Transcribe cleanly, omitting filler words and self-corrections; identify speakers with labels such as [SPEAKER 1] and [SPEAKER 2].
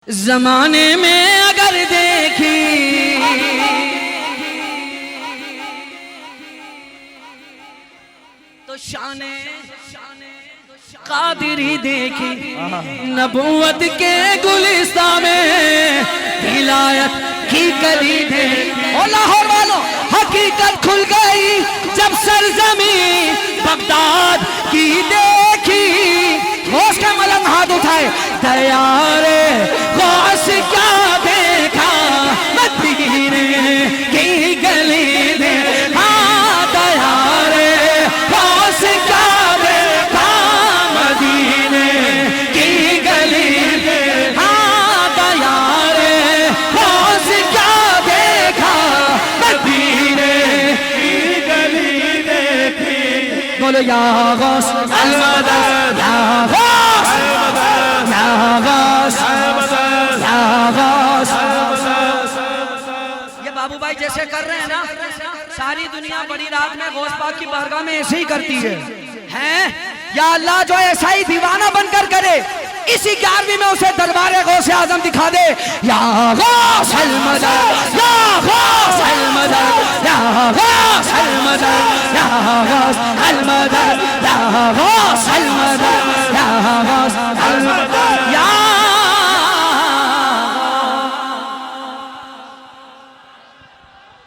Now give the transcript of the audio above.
[SPEAKER 1] زمانے میں اگر دیکھی تو شان قادری دیکھی، نبوت کے گلستان میں ولایت کی کلی دیکھی۔ او لاہور والوں، حقیقت کھل گئی جب سرزمین بغداد کی دیکھی۔ غوث کا ملنگ ہاتھ اٹھائے، دیارے غوث کیا دیکھا مدینے کی گلی دیکھا، دیارے غوث کیا دیکھا مدینے کی گلی دیکھا، دیارے غوث کیا دیکھا مدینے کی گلی دیکھی۔ بولو یا غوث المدد، یا غوث یا غوث یا غوث۔ یہ بابو بھائی جیسے کر رہے ہیں نا، ساری دنیا بڑی رات میں غوث پاک کی بارگاہ میں ایسے ہی کرتی ہے۔ یا اللہ جو ایسا ہی دیوانہ بن کر کرے، اسی 11ویں میں اسے دربار غوث اعظم دکھا دے۔ یا غوث المدد، یا غوث المدد، یا غوث المدد، یا غوث المدد، یا غوث المدد۔